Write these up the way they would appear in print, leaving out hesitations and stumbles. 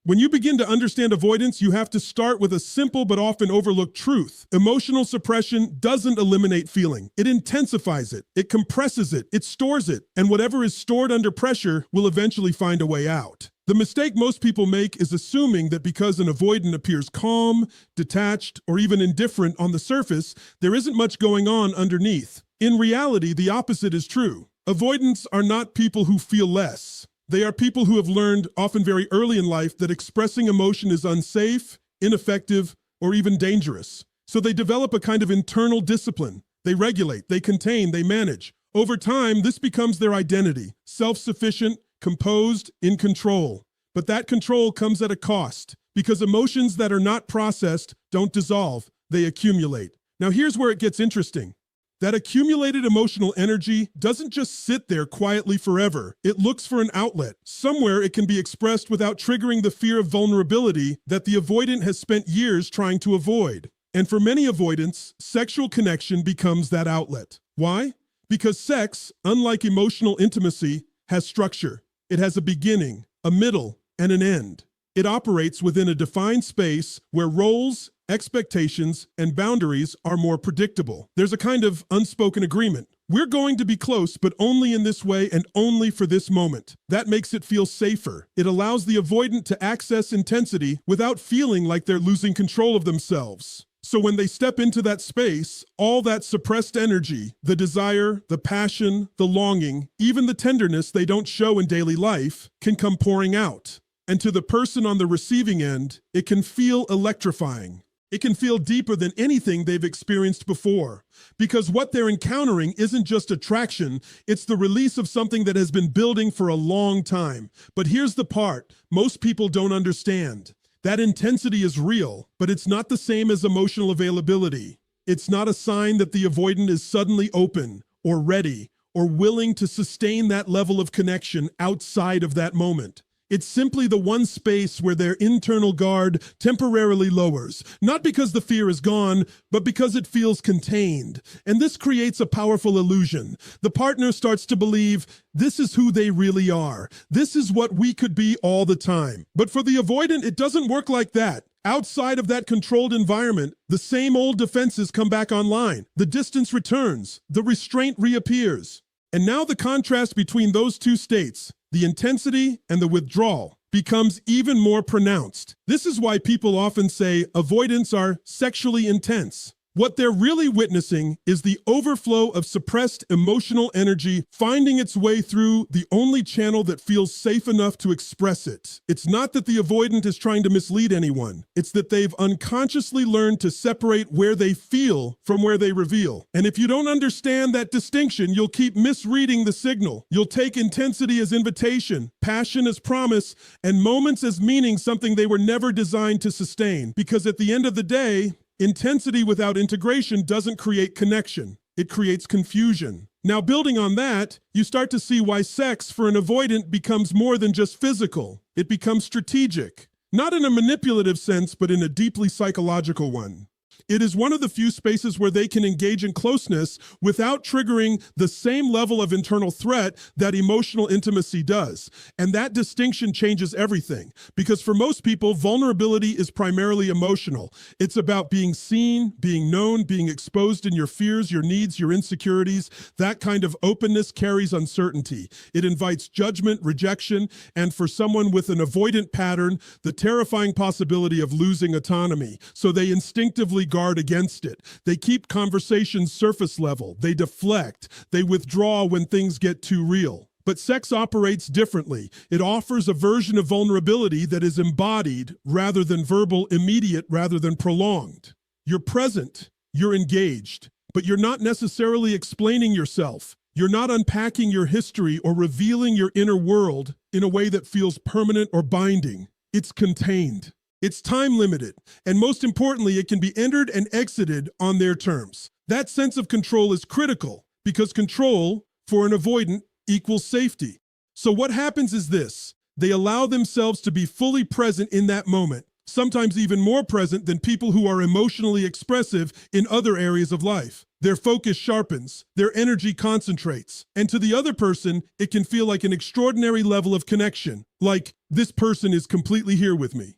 When you begin to understand avoidance, you have to start with a simple but often overlooked truth. Emotional suppression doesn't eliminate feeling. It intensifies it, it compresses it, it stores it, and whatever is stored under pressure will eventually find a way out. The mistake most people make is assuming that because an avoidant appears calm, detached, or even indifferent on the surface, there isn't much going on underneath. In reality, the opposite is true. Avoidants are not people who feel less. They are people who have learned, often very early in life, that expressing emotion is unsafe, ineffective, or even dangerous. So they develop a kind of internal discipline. They regulate, they contain, they manage. Over time, this becomes their identity, self-sufficient, composed, in control. But that control comes at a cost, because emotions that are not processed don't dissolve, they accumulate. Now here's where it gets interesting. That accumulated emotional energy doesn't just sit there quietly forever. It looks for an outlet. Somewhere it can be expressed without triggering the fear of vulnerability that the avoidant has spent years trying to avoid. And for many avoidants, sexual connection becomes that outlet. Why? Because sex, unlike emotional intimacy, has structure. It has a beginning, a middle, and an end. It operates within a defined space where roles, expectations, and boundaries are more predictable. There's a kind of unspoken agreement. We're going to be close, but only in this way and only for this moment. That makes it feel safer. It allows the avoidant to access intensity without feeling like they're losing control of themselves. So when they step into that space, all that suppressed energy, the desire, the passion, the longing, even the tenderness they don't show in daily life, can come pouring out. And to the person on the receiving end, it can feel electrifying. It can feel deeper than anything they've experienced before, because what they're encountering isn't just attraction, it's the release of something that has been building for a long time. But here's the part most people don't understand. That intensity is real, but it's not the same as emotional availability. It's not a sign that the avoidant is suddenly open or ready or willing to sustain that level of connection outside of that moment. It's simply the one space where their internal guard temporarily lowers, not because the fear is gone, but because it feels contained. And this creates a powerful illusion. The partner starts to believe this is who they really are. This is what we could be all the time. But for the avoidant, it doesn't work like that. Outside of that controlled environment, the same old defenses come back online. The distance returns. The restraint reappears. And now the contrast between those two states, the intensity and the withdrawal, becomes even more pronounced. This is why people often say avoidants are sexually intense. What they're really witnessing is the overflow of suppressed emotional energy finding its way through the only channel that feels safe enough to express it. It's not that the avoidant is trying to mislead anyone. It's that they've unconsciously learned to separate where they feel from where they reveal. And if you don't understand that distinction, you'll keep misreading the signal. You'll take intensity as invitation, passion as promise, and moments as meaning something they were never designed to sustain. Because at the end of the day, intensity without integration doesn't create connection. It creates confusion. Now, building on that, you start to see why sex for an avoidant becomes more than just physical. It becomes strategic, not in a manipulative sense, but in a deeply psychological one. It is one of the few spaces where they can engage in closeness without triggering the same level of internal threat that emotional intimacy does. And that distinction changes everything. Because for most people, vulnerability is primarily emotional. It's about being seen, being known, being exposed in your fears, your needs, your insecurities. That kind of openness carries uncertainty. It invites judgment, rejection, and for someone with an avoidant pattern, the terrifying possibility of losing autonomy. So they instinctively guard against it. They keep conversations surface level. They deflect. They withdraw when things get too real. But sex operates differently. It offers a version of vulnerability that is embodied rather than verbal, immediate rather than prolonged. You're present, you're engaged, but you're not necessarily explaining yourself. You're not unpacking your history or revealing your inner world in a way that feels permanent or binding. It's contained. It's time limited, and most importantly, it can be entered and exited on their terms. That sense of control is critical because control, for an avoidant, equals safety. So what happens is this: they allow themselves to be fully present in that moment, sometimes even more present than people who are emotionally expressive in other areas of life. Their focus sharpens, their energy concentrates, and to the other person, it can feel like an extraordinary level of connection, like this person is completely here with me.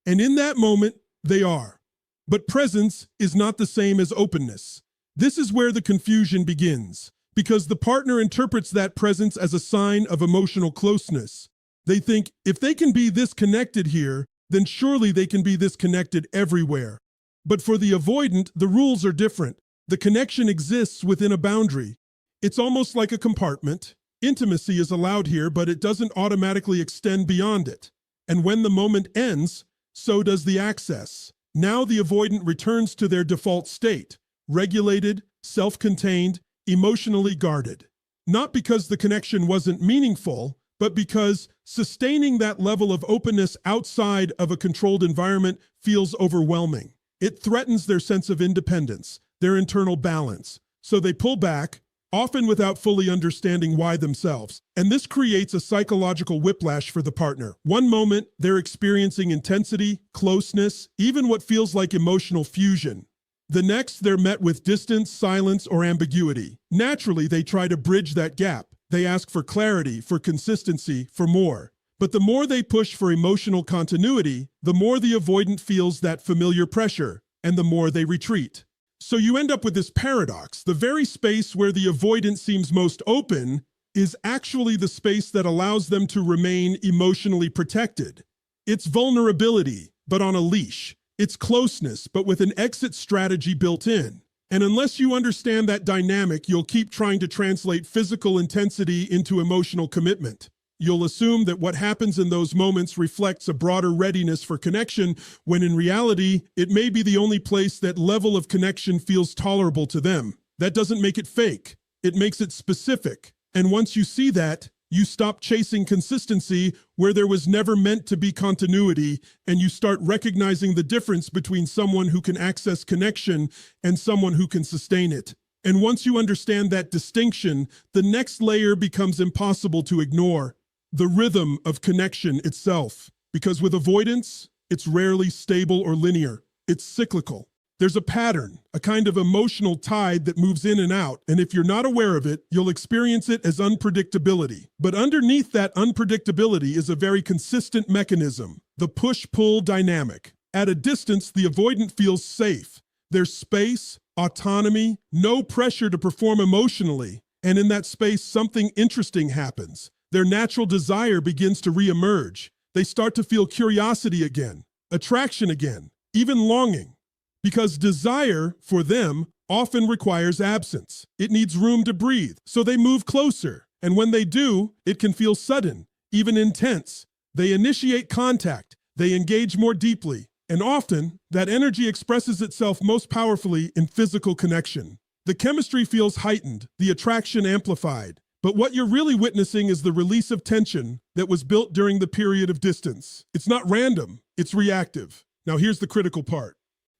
And in that moment, they are. But presence is not the same as openness. This is where the confusion begins, because the partner interprets that presence as a sign of emotional closeness. They think if they can be this connected here, then surely they can be this connected everywhere. But for the avoidant, the rules are different. The connection exists within a boundary. It's almost like a compartment. Intimacy is allowed here, but it doesn't automatically extend beyond it. And when the moment ends, so does the access. Now the avoidant returns to their default state, regulated, self-contained, emotionally guarded. Not because the connection wasn't meaningful, but because sustaining that level of openness outside of a controlled environment feels overwhelming. It threatens their sense of independence, their internal balance. So they pull back, often without fully understanding why themselves. And this creates a psychological whiplash for the partner. One moment, they're experiencing intensity, closeness, even what feels like emotional fusion. The next, they're met with distance, silence, or ambiguity. Naturally, they try to bridge that gap. They ask for clarity, for consistency, for more. But the more they push for emotional continuity, the more the avoidant feels that familiar pressure, and the more they retreat. So you end up with this paradox. The very space where the avoidant seems most open is actually the space that allows them to remain emotionally protected. It's vulnerability, but on a leash. It's closeness, but with an exit strategy built in. And unless you understand that dynamic, you'll keep trying to translate physical intensity into emotional commitment. You'll assume that what happens in those moments reflects a broader readiness for connection, when in reality, it may be the only place that level of connection feels tolerable to them. That doesn't make it fake. It makes it specific. And once you see that, you stop chasing consistency where there was never meant to be continuity, and you start recognizing the difference between someone who can access connection and someone who can sustain it. And once you understand that distinction, the next layer becomes impossible to ignore. The rhythm of connection itself. Because with avoidance, it's rarely stable or linear. It's cyclical. There's a pattern, a kind of emotional tide that moves in and out, and if you're not aware of it, you'll experience it as unpredictability. But underneath that unpredictability is a very consistent mechanism, the push-pull dynamic. At a distance, the avoidant feels safe. There's space, autonomy, no pressure to perform emotionally, and in that space, something interesting happens. Their natural desire begins to reemerge. They start to feel curiosity again, attraction again, even longing. Because desire, for them, often requires absence. It needs room to breathe, so they move closer. And when they do, it can feel sudden, even intense. They initiate contact, they engage more deeply, and often, that energy expresses itself most powerfully in physical connection. The chemistry feels heightened, the attraction amplified. But what you're really witnessing is the release of tension that was built during the period of distance. It's not random, it's reactive. Now here's the critical part.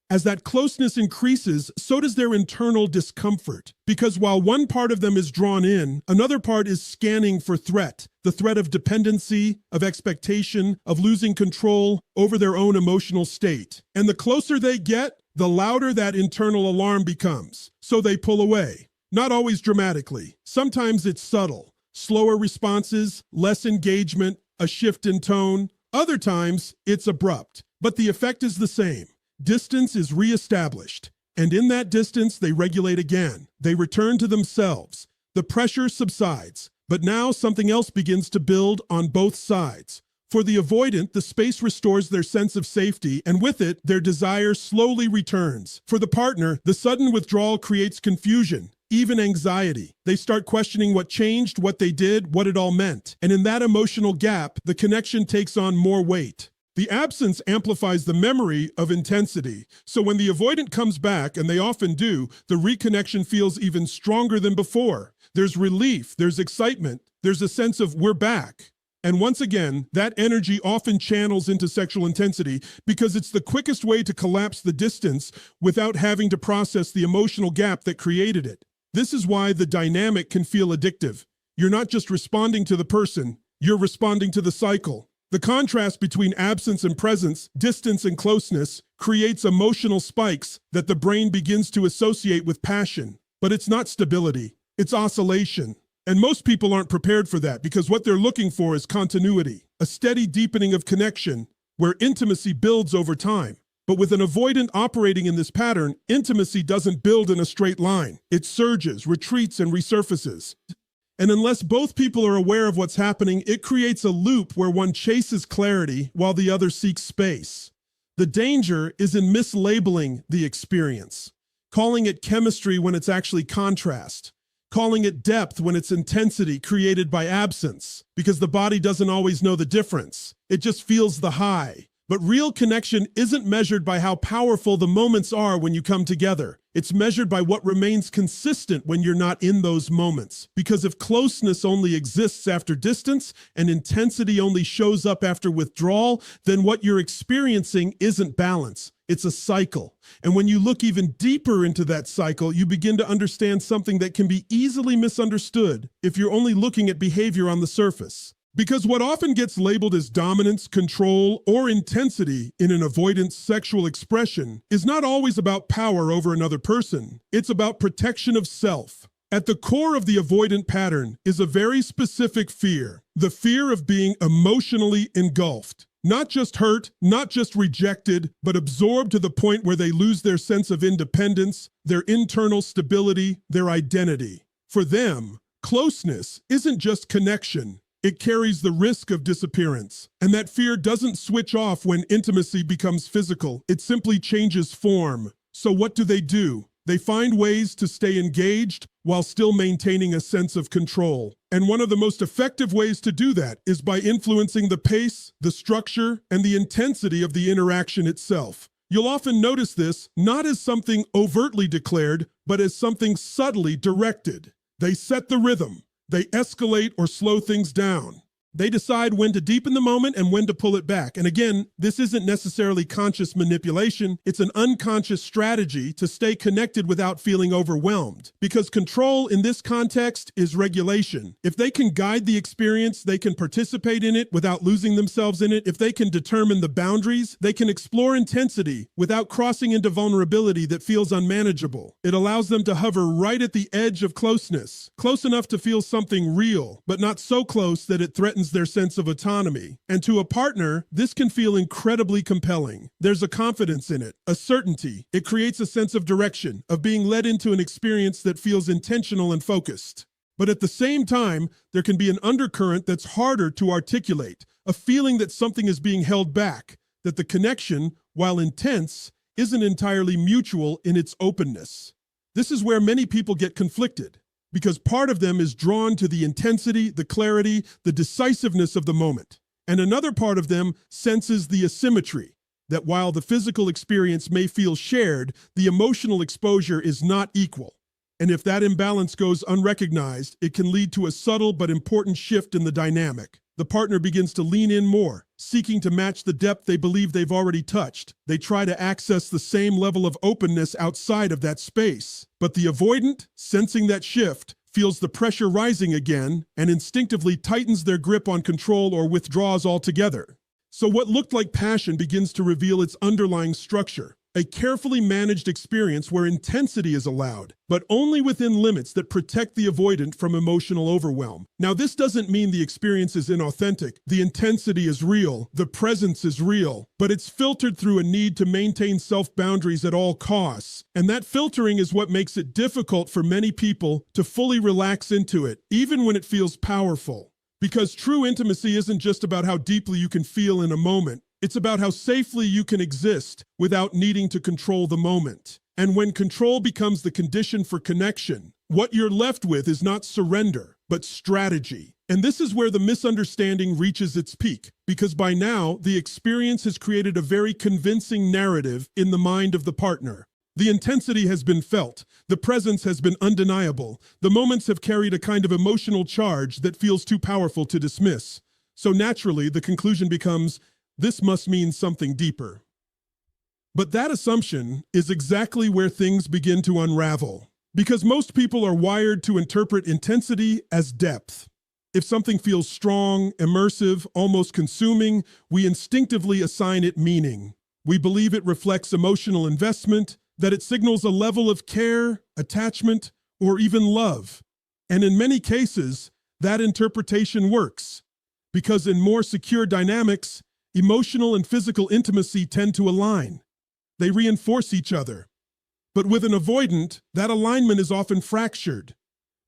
As that closeness increases, so does their internal discomfort. Because while one part of them is drawn in, another part is scanning for threat. The threat of dependency, of expectation, of losing control over their own emotional state. And the closer they get, the louder that internal alarm becomes. So they pull away. Not always dramatically. Sometimes it's subtle. Slower responses, less engagement, a shift in tone. Other times, it's abrupt. But the effect is the same. Distance is reestablished. And in that distance, they regulate again. They return to themselves. The pressure subsides. But now something else begins to build on both sides. For the avoidant, the space restores their sense of safety, and with it, their desire slowly returns. For the partner, the sudden withdrawal creates confusion, even anxiety. They start questioning what changed, what they did, what it all meant. And in that emotional gap, the connection takes on more weight. The absence amplifies the memory of intensity. So when the avoidant comes back, and they often do, the reconnection feels even stronger than before. There's relief, there's excitement, there's a sense of we're back. And once again, that energy often channels into sexual intensity because it's the quickest way to collapse the distance without having to process the emotional gap that created it. This is why the dynamic can feel addictive. You're not just responding to the person, you're responding to the cycle. The contrast between absence and presence, distance and closeness, creates emotional spikes that the brain begins to associate with passion. But it's not stability, it's oscillation. And most people aren't prepared for that because what they're looking for is continuity, a steady deepening of connection where intimacy builds over time. But with an avoidant operating in this pattern, intimacy doesn't build in a straight line. It surges, retreats, and resurfaces. And unless both people are aware of what's happening, it creates a loop where one chases clarity while the other seeks space. The danger is in mislabeling the experience, calling it chemistry when it's actually contrast, calling it depth when it's intensity created by absence, because the body doesn't always know the difference. It just feels the high. But real connection isn't measured by how powerful the moments are when you come together. It's measured by what remains consistent when you're not in those moments. Because if closeness only exists after distance and intensity only shows up after withdrawal, then what you're experiencing isn't balance. It's a cycle. And when you look even deeper into that cycle, you begin to understand something that can be easily misunderstood if you're only looking at behavior on the surface. Because what often gets labeled as dominance, control, or intensity in an avoidant sexual expression is not always about power over another person. It's about protection of self. At the core of the avoidant pattern is a very specific fear, the fear of being emotionally engulfed. Not just hurt, not just rejected, but absorbed to the point where they lose their sense of independence, their internal stability, their identity. For them, closeness isn't just connection. It carries the risk of disappearance. And that fear doesn't switch off when intimacy becomes physical. It simply changes form. So what do? They find ways to stay engaged while still maintaining a sense of control. And one of the most effective ways to do that is by influencing the pace, the structure, and the intensity of the interaction itself. You'll often notice this not as something overtly declared, but as something subtly directed. They set the rhythm. They escalate or slow things down. They decide when to deepen the moment and when to pull it back. And again, this isn't necessarily conscious manipulation. It's an unconscious strategy to stay connected without feeling overwhelmed. Because control in this context is regulation. If they can guide the experience, they can participate in it without losing themselves in it. If they can determine the boundaries, they can explore intensity without crossing into vulnerability that feels unmanageable. It allows them to hover right at the edge of closeness, close enough to feel something real, but not so close that it threatens their sense of autonomy. And to a partner, this can feel incredibly compelling. There's a confidence in it, a certainty. It creates a sense of direction, of being led into an experience that feels intentional and focused. But at the same time, there can be an undercurrent that's harder to articulate, a feeling that something is being held back, that the connection, while intense, isn't entirely mutual in its openness. This is where many people get conflicted, because part of them is drawn to the intensity, the clarity, the decisiveness of the moment. And another part of them senses the asymmetry, that while the physical experience may feel shared, the emotional exposure is not equal. And if that imbalance goes unrecognized, it can lead to a subtle but important shift in the dynamic. The partner begins to lean in more, seeking to match the depth they believe they've already touched. They try to access the same level of openness outside of that space. But the avoidant, sensing that shift, feels the pressure rising again and instinctively tightens their grip on control or withdraws altogether. So what looked like passion begins to reveal its underlying structure. A carefully managed experience where intensity is allowed, but only within limits that protect the avoidant from emotional overwhelm. Now, this doesn't mean the experience is inauthentic. The intensity is real, the presence is real, but it's filtered through a need to maintain self-boundaries at all costs. And that filtering is what makes it difficult for many people to fully relax into it, even when it feels powerful. Because true intimacy isn't just about how deeply you can feel in a moment. It's about how safely you can exist without needing to control the moment. And when control becomes the condition for connection, what you're left with is not surrender, but strategy. And this is where the misunderstanding reaches its peak, because by now, the experience has created a very convincing narrative in the mind of the partner. The intensity has been felt, the presence has been undeniable, the moments have carried a kind of emotional charge that feels too powerful to dismiss. So naturally, the conclusion becomes, this must mean something deeper. But that assumption is exactly where things begin to unravel, because most people are wired to interpret intensity as depth. If something feels strong, immersive, almost consuming, we instinctively assign it meaning. We believe it reflects emotional investment, that it signals a level of care, attachment, or even love. And in many cases, that interpretation works, because in more secure dynamics, emotional and physical intimacy tend to align. They reinforce each other. But with an avoidant, that alignment is often fractured.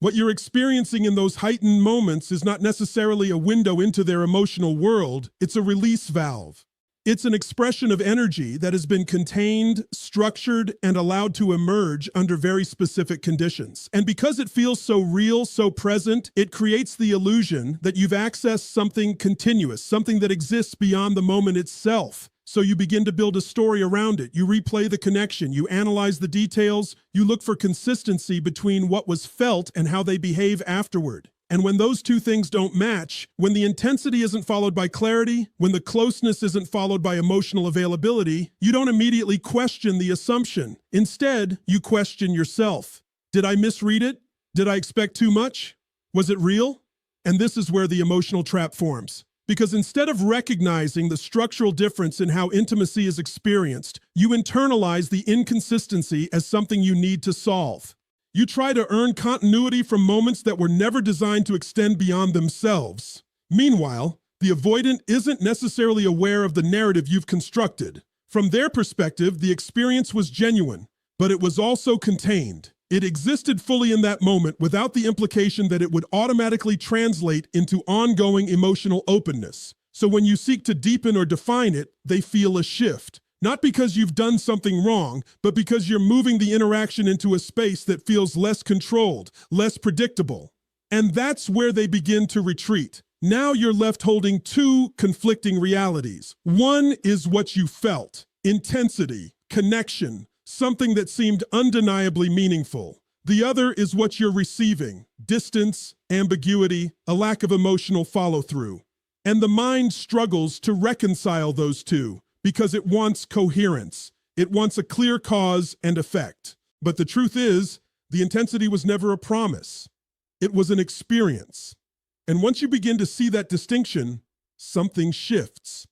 What you're experiencing in those heightened moments is not necessarily a window into their emotional world, it's a release valve. It's an expression of energy that has been contained, structured, and allowed to emerge under very specific conditions. And because it feels so real, so present, it creates the illusion that you've accessed something continuous, something that exists beyond the moment itself. So you begin to build a story around it. You replay the connection, you analyze the details, you look for consistency between what was felt and how they behave afterward. And when those two things don't match, when the intensity isn't followed by clarity, when the closeness isn't followed by emotional availability, you don't immediately question the assumption. Instead, you question yourself. Did I misread it? Did I expect too much? Was it real? And this is where the emotional trap forms. Because instead of recognizing the structural difference in how intimacy is experienced, you internalize the inconsistency as something you need to solve. You try to earn continuity from moments that were never designed to extend beyond themselves. Meanwhile, the avoidant isn't necessarily aware of the narrative you've constructed. From their perspective, the experience was genuine, but it was also contained. It existed fully in that moment without the implication that it would automatically translate into ongoing emotional openness. So when you seek to deepen or define it, they feel a shift. Not because you've done something wrong, but because you're moving the interaction into a space that feels less controlled, less predictable. And that's where they begin to retreat. Now you're left holding two conflicting realities. One is what you felt, intensity, connection, something that seemed undeniably meaningful. The other is what you're receiving, distance, ambiguity, a lack of emotional follow-through. And the mind struggles to reconcile those two, because it wants coherence. It wants a clear cause and effect. But the truth is, the intensity was never a promise. It was an experience. And once you begin to see that distinction, something shifts.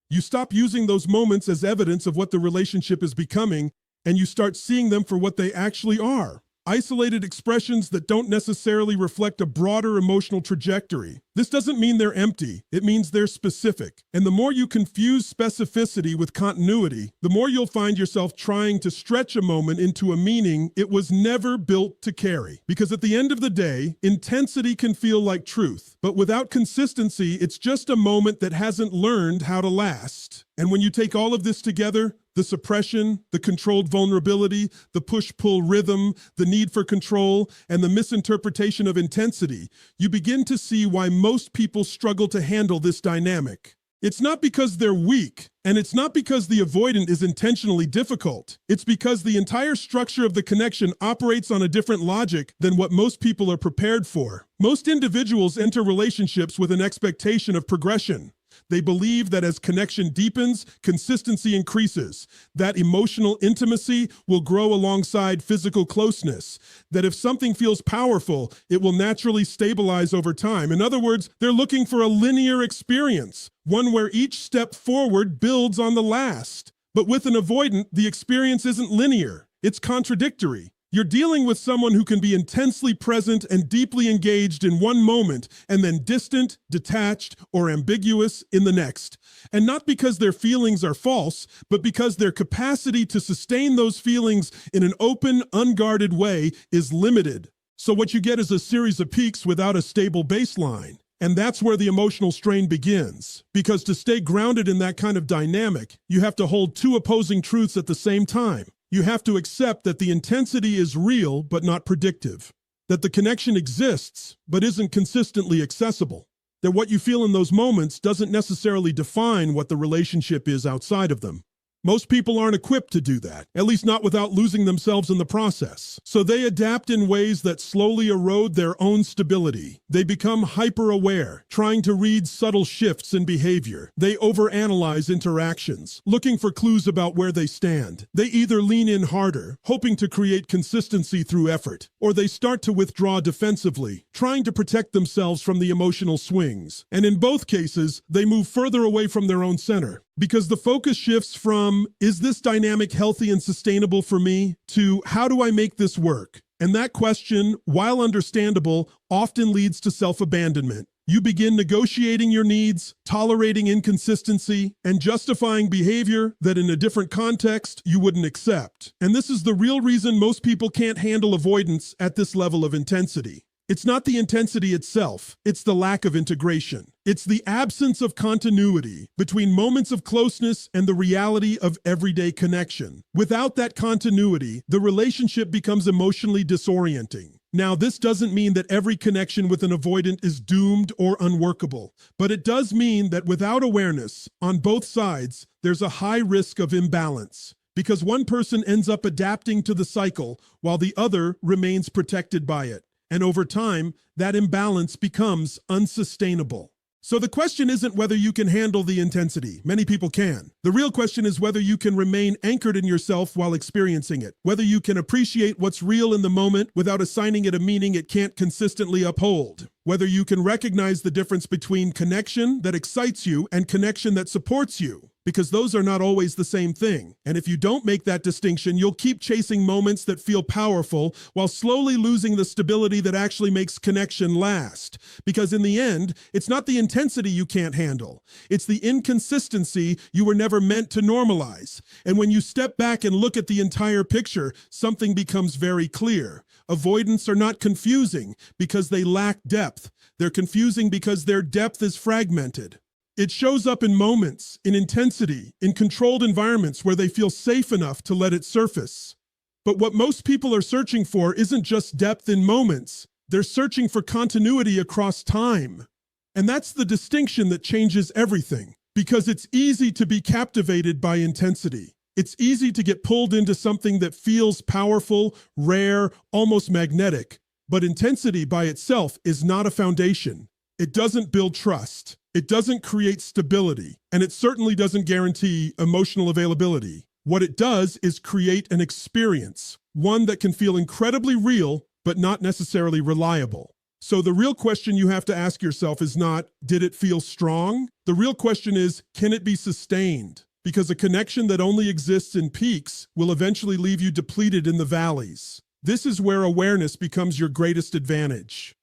You stop using those moments as evidence of what the relationship is becoming, and you start seeing them for what they actually are. Isolated expressions that don't necessarily reflect a broader emotional trajectory. This doesn't mean they're empty, it means they're specific. And the more you confuse specificity with continuity, the more you'll find yourself trying to stretch a moment into a meaning it was never built to carry. Because at the end of the day, intensity can feel like truth, but without consistency, it's just a moment that hasn't learned how to last. And when you take all of this together, the suppression, the controlled vulnerability, the push-pull rhythm, the need for control, and the misinterpretation of intensity, you begin to see why most people struggle to handle this dynamic. It's not because they're weak, and it's not because the avoidant is intentionally difficult. It's because the entire structure of the connection operates on a different logic than what most people are prepared for. Most individuals enter relationships with an expectation of progression. They believe that as connection deepens, consistency increases, that emotional intimacy will grow alongside physical closeness, that if something feels powerful, it will naturally stabilize over time. In other words, they're looking for a linear experience, one where each step forward builds on the last. But with an avoidant, the experience isn't linear, it's contradictory. You're dealing with someone who can be intensely present and deeply engaged in one moment and then distant, detached, or ambiguous in the next. And not because their feelings are false, but because their capacity to sustain those feelings in an open, unguarded way is limited. So what you get is a series of peaks without a stable baseline. And that's where the emotional strain begins. Because to stay grounded in that kind of dynamic, you have to hold two opposing truths at the same time. You have to accept that the intensity is real but not predictive, that the connection exists but isn't consistently accessible, that what you feel in those moments doesn't necessarily define what the relationship is outside of them. Most people aren't equipped to do that, at least not without losing themselves in the process. So they adapt in ways that slowly erode their own stability. They become hyper-aware, trying to read subtle shifts in behavior. They overanalyze interactions, looking for clues about where they stand. They either lean in harder, hoping to create consistency through effort, or they start to withdraw defensively, trying to protect themselves from the emotional swings. And in both cases, they move further away from their own center. Because the focus shifts from, is this dynamic healthy and sustainable for me, to how do I make this work? And that question, while understandable, often leads to self-abandonment. You begin negotiating your needs, tolerating inconsistency, and justifying behavior that in a different context you wouldn't accept. And this is the real reason most people can't handle avoidance at this level of intensity. It's not the intensity itself, it's the lack of integration. It's the absence of continuity between moments of closeness and the reality of everyday connection. Without that continuity, the relationship becomes emotionally disorienting. Now, this doesn't mean that every connection with an avoidant is doomed or unworkable, but it does mean that without awareness, on both sides, there's a high risk of imbalance, because one person ends up adapting to the cycle while the other remains protected by it. And over time, that imbalance becomes unsustainable. So the question isn't whether you can handle the intensity. Many people can. The real question is whether you can remain anchored in yourself while experiencing it, whether you can appreciate what's real in the moment without assigning it a meaning it can't consistently uphold, whether you can recognize the difference between connection that excites you and connection that supports you, because those are not always the same thing. And if you don't make that distinction, you'll keep chasing moments that feel powerful while slowly losing the stability that actually makes connection last. Because in the end, it's not the intensity you can't handle. It's the inconsistency you were never meant to normalize. And when you step back and look at the entire picture, something becomes very clear. Avoidants are not confusing because they lack depth. They're confusing because their depth is fragmented. It shows up in moments, in intensity, in controlled environments where they feel safe enough to let it surface. But what most people are searching for isn't just depth in moments. They're searching for continuity across time. And that's the distinction that changes everything, because it's easy to be captivated by intensity. It's easy to get pulled into something that feels powerful, rare, almost magnetic. But intensity by itself is not a foundation. It doesn't build trust. It doesn't create stability, and it certainly doesn't guarantee emotional availability. What it does is create an experience, one that can feel incredibly real, but not necessarily reliable. So the real question you have to ask yourself is not, did it feel strong? The real question is, can it be sustained? Because a connection that only exists in peaks will eventually leave you depleted in the valleys. This is where awareness becomes your greatest advantage.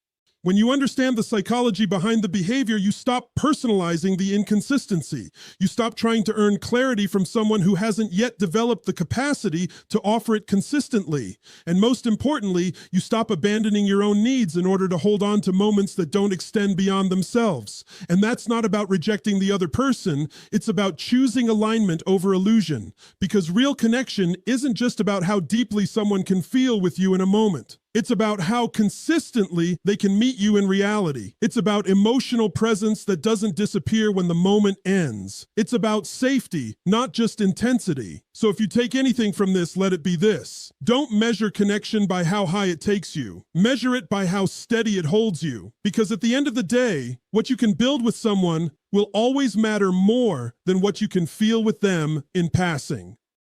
When you understand the psychology behind the behavior, you stop personalizing the inconsistency. You stop trying to earn clarity from someone who hasn't yet developed the capacity to offer it consistently. And most importantly, you stop abandoning your own needs in order to hold on to moments that don't extend beyond themselves. And that's not about rejecting the other person. It's about choosing alignment over illusion. Because real connection isn't just about how deeply someone can feel with you in a moment. It's about how consistently they can meet you in reality. It's about emotional presence that doesn't disappear when the moment ends. It's about safety, not just intensity. So if you take anything from this, let it be this. Don't measure connection by how high it takes you. Measure it by how steady it holds you. Because at the end of the day, what you can build with someone will always matter more than what you can feel with them in passing.